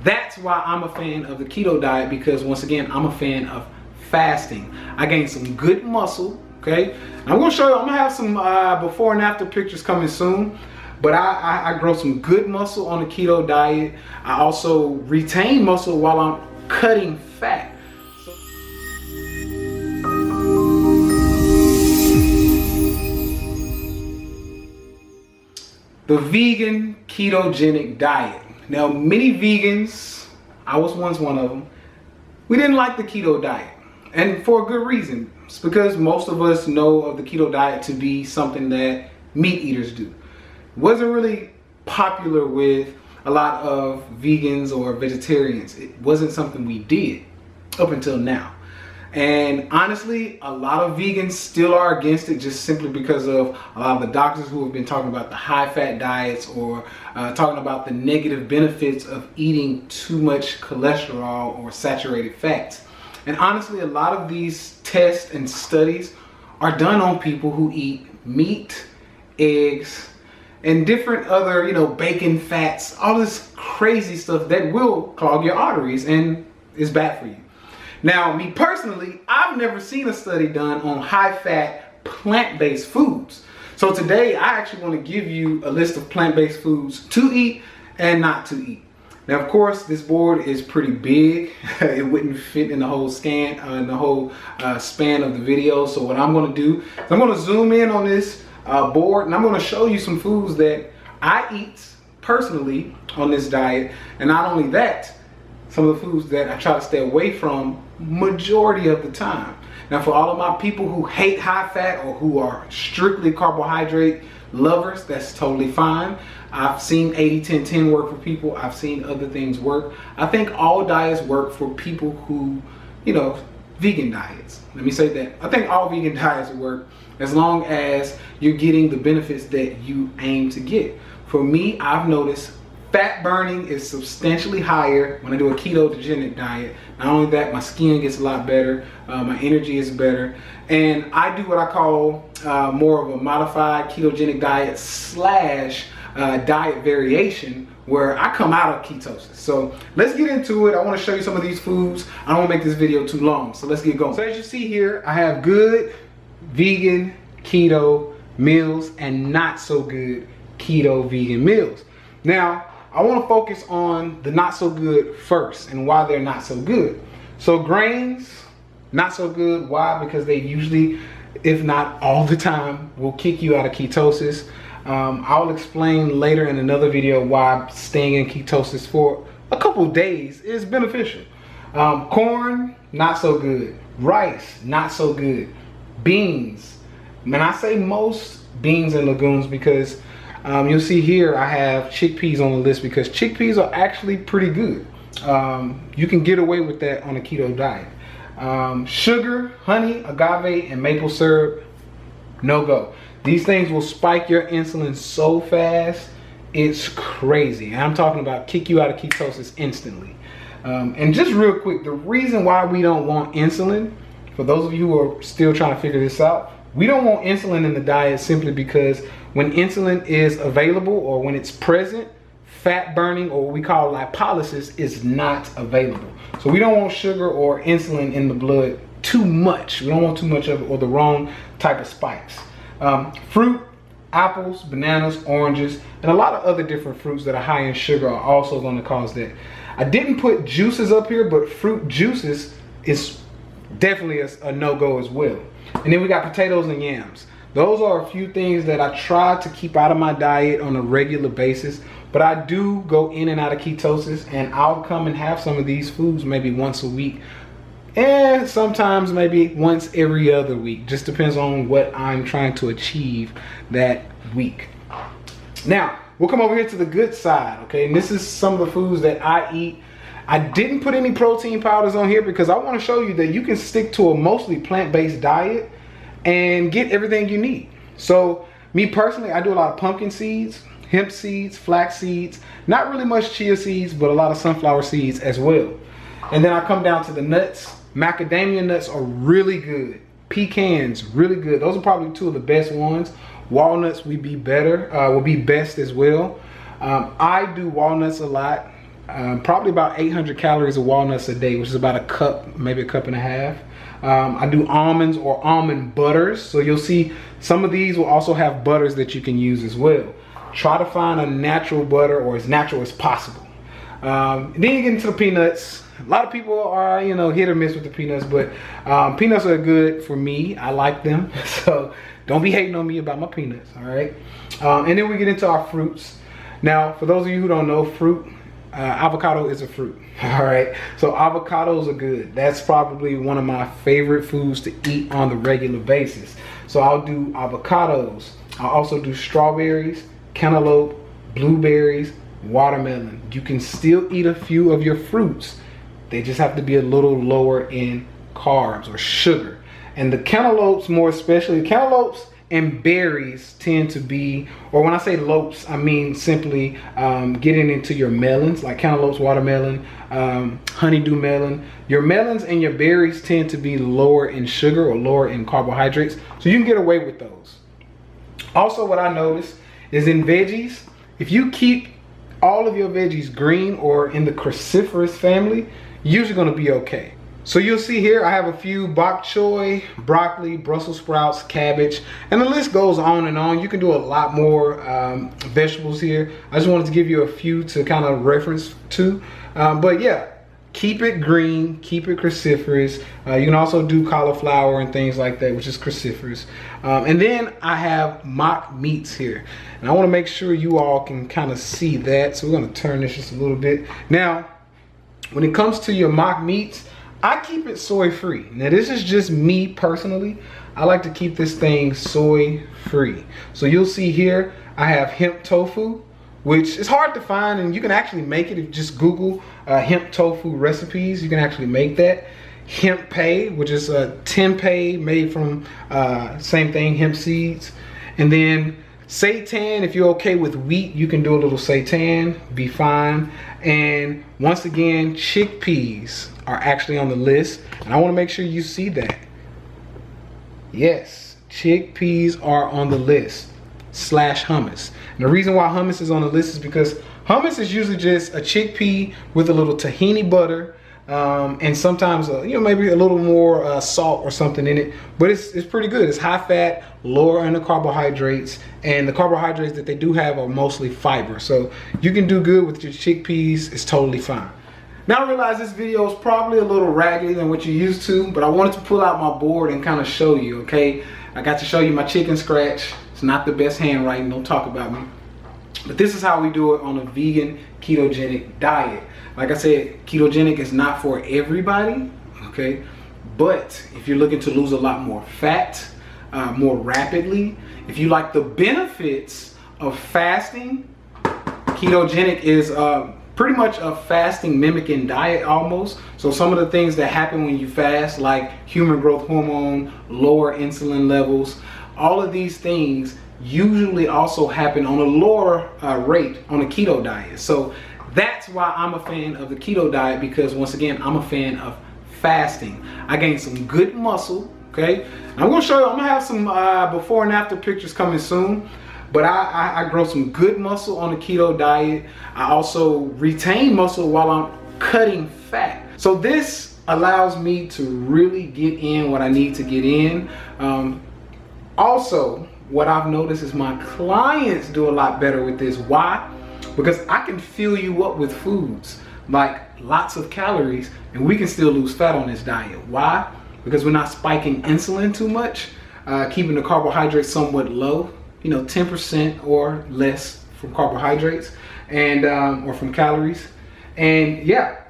That's why I'm a fan of the keto diet, because once again, I'm a fan of fasting. I gained some good muscle, okay? I'm gonna show you, I'm gonna have some before and after pictures coming soon, but I grow some good muscle on the keto diet. I also retain muscle while I'm cutting fat. The vegan ketogenic diet. Now, many vegans, I was once one of them, we didn't like the keto diet, and for a good reason. It's because most of us know of the keto diet to be something that meat eaters do. It wasn't really popular with a lot of vegans or vegetarians. It wasn't something we did up until now. And honestly, a lot of vegans still are against it, just simply because of a lot of the doctors who have been talking about the high fat diets, or talking about the negative benefits of eating too much cholesterol or saturated fats. And honestly, a lot of these tests and studies are done on people who eat meat, eggs, and different other, bacon, fats, all this crazy stuff that will clog your arteries and is bad for you. Now, me personally, I've never seen a study done on high-fat, plant-based foods. So today, I actually want to give you a list of plant-based foods to eat and not to eat. Now, of course, this board is pretty big. It wouldn't fit in the whole span of the video. So what I'm going to do is I'm going to zoom in on this board, and I'm going to show you some foods that I eat personally on this diet. And not only that, some of the foods that I try to stay away from majority of the time. Now, for all of my people who hate high fat or who are strictly carbohydrate lovers, that's totally fine. I've seen 80-10-10 work for people. I've seen other things work. I think all diets work for people who, vegan diets. Let me say that. I think all vegan diets work as long as you're getting the benefits that you aim to get. For me, I've noticed fat burning is substantially higher when I do a ketogenic diet. Not only that, my skin gets a lot better, my energy is better, and I do what I call more of a modified ketogenic diet / diet variation, where I come out of ketosis. So let's get into it. I want to show you some of these foods. I don't want to make this video too long, so let's get going. So as you see here, I have good vegan keto meals and not so good keto vegan meals. Now, I want to focus on the not so good first and why they're not so good. So grains, not so good. Why? Because they usually, if not all the time, will kick you out of ketosis. I'll explain later in another video why staying in ketosis for a couple days is beneficial. Corn, not so good. Rice, not so good. Beans, and I say most beans and legumes because you'll see here I have chickpeas on the list, because chickpeas are actually pretty good. You can get away with that on a keto diet. Sugar, honey, agave, and maple syrup, no go. These things will spike your insulin so fast, it's crazy. And I'm talking about kick you out of ketosis instantly. And just real quick, the reason why we don't want insulin, for those of you who are still trying to figure this out, we don't want insulin in the diet simply because when insulin is available or when it's present, fat burning, or what we call lipolysis, is not available. So we don't want sugar or insulin in the blood too much. We don't want too much of it or the wrong type of spikes. Fruit, apples, bananas, oranges, and a lot of other different fruits that are high in sugar are also going to cause that. I didn't put juices up here, but fruit juices is definitely a no-go as well. And then we got potatoes and yams. Those are a few things that I try to keep out of my diet on a regular basis, but I do go in and out of ketosis, and I'll come and have some of these foods maybe once a week, and sometimes maybe once every other week. Just depends on what I'm trying to achieve that week. Now, we'll come over here to the good side, okay? And this is some of the foods that I eat. I didn't put any protein powders on here because I want to show you that you can stick to a mostly plant-based diet and get everything you need. So me personally, I do a lot of pumpkin seeds, hemp seeds, flax seeds, not really much chia seeds, but a lot of sunflower seeds as well. And then I come down to the nuts. Macadamia nuts are really good. Pecans, really good. Those are probably two of the best ones. Walnuts will be best as well. I do walnuts a lot. probably about 800 calories of walnuts a day, which is about a cup, maybe a cup and a half. I do almonds or almond butters. So you'll see some of these will also have butters that you can use as well. Try to find a natural butter or as natural as possible. Then you get into the peanuts. A lot of people are, you know, hit or miss with the peanuts, but peanuts are good for me. I like them. So don't be hating on me about my peanuts, all right? And then we get into our fruits. Now, for those of you who don't know, avocado is a fruit, all right? So avocados are good. That's probably one of my favorite foods to eat on the regular basis. So I'll do avocados. I'll also do strawberries, cantaloupe, blueberries, watermelon. You can still eat a few of your fruits. They just have to be a little lower in carbs or sugar. And the cantaloupes, more especially, cantaloupes and berries tend to be, or when I say lopes, I mean simply getting into your melons, like cantaloupes, watermelon, honeydew melon. Your melons and your berries tend to be lower in sugar or lower in carbohydrates, so you can get away with those. Also, what I noticed is in veggies, if you keep all of your veggies green or in the cruciferous family, you're usually going to be okay. So you'll see here I have a few bok choy, broccoli, Brussels sprouts, cabbage, and the list goes on and on. You can do a lot more vegetables here. I just wanted to give you a few to kind of reference to. But yeah, keep it green, keep it cruciferous. You can also do cauliflower and things like that, which is cruciferous. And then I have mock meats here. And I want to make sure you all can kind of see that. So we're going to turn this just a little bit. Now, when it comes to your mock meats, I keep it soy free. Now this is just me personally. I like to keep this thing soy free. So you'll see here I have hemp tofu, which is hard to find, and you can actually make it if you just Google hemp tofu recipes. You can actually make that. Hemp pei, which is a tempeh made from same thing, hemp seeds. And then seitan, if you're okay with wheat, you can do a little seitan, be fine. And once again, chickpeas are actually on the list, and I want to make sure you see that. Yes, chickpeas are on the list, slash hummus. And the reason why hummus is on the list is because hummus is usually just a chickpea with a little tahini butter, and sometimes you know, maybe a little more salt or something in it, but it's pretty good. It's high fat, lower in the carbohydrates, and the carbohydrates that they do have are mostly fiber, so you can do good with your chickpeas. It's totally fine. Now I realize this video is probably a little raggedy than what you're used to, but I wanted to pull out my board and kind of show you, okay? I got to show you my chicken scratch. It's not the best handwriting, don't talk about me. But this is how we do it on a vegan ketogenic diet. Like I said, ketogenic is not for everybody, okay? But if you're looking to lose a lot more fat, more rapidly, if you like the benefits of fasting, ketogenic is pretty much a fasting mimicking diet almost. So some of the things that happen when you fast, like human growth hormone, lower insulin levels, all of these things usually also happen on a lower rate on a keto diet. So that's why I'm a fan of the keto diet, because once again, I'm a fan of fasting. I gained some good muscle, okay? I'm gonna show you, I'm gonna have some before and after pictures coming soon. But I grow some good muscle on the keto diet. I also retain muscle while I'm cutting fat. So this allows me to really get in what I need to get in. Also, what I've noticed is my clients do a lot better with this. Why? Because I can fill you up with foods, like lots of calories, and we can still lose fat on this diet. Why? Because we're not spiking insulin too much, keeping the carbohydrates somewhat low. You know, 10% or less from carbohydrates and or from calories. And yeah,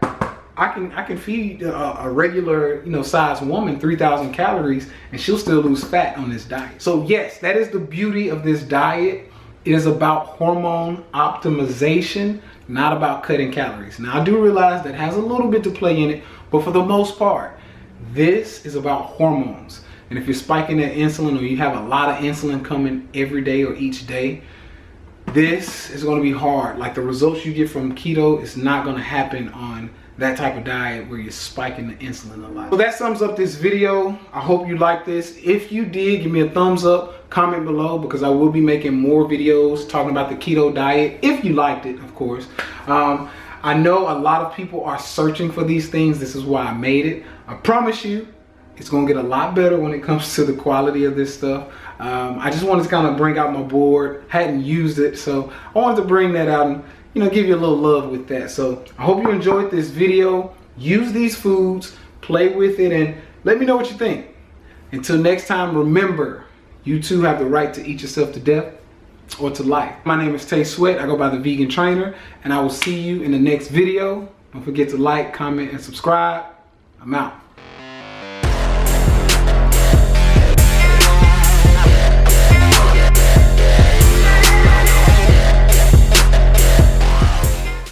I can feed a regular, you know, sized woman 3,000 calories and she'll still lose fat on this diet. So yes, that is the beauty of this diet. It is about hormone optimization, not about cutting calories. Now I do realize that has a little bit to play in it, but for the most part, this is about hormones. And if you're spiking that insulin, or you have a lot of insulin coming every day or each day, this is going to be hard. Like the results you get from keto is not going to happen on that type of diet where you're spiking the insulin a lot. So that sums up this video. I hope you liked this. If you did, give me a thumbs up, comment below, because I will be making more videos talking about the keto diet, if you liked it, of course. I know a lot of people are searching for these things. This is why I made it. I promise you, it's gonna get a lot better when it comes to the quality of this stuff. I just wanted to kind of bring out my board. Hadn't used it, so I wanted to bring that out and, you know, give you a little love with that. So I hope you enjoyed this video. Use these foods, play with it, and let me know what you think. Until next time, remember, you too have the right to eat yourself to death or to life. My name is Tay Sweat. I go by the Vegan Trainer, and I will see you in the next video. Don't forget to like, comment, and subscribe. I'm out.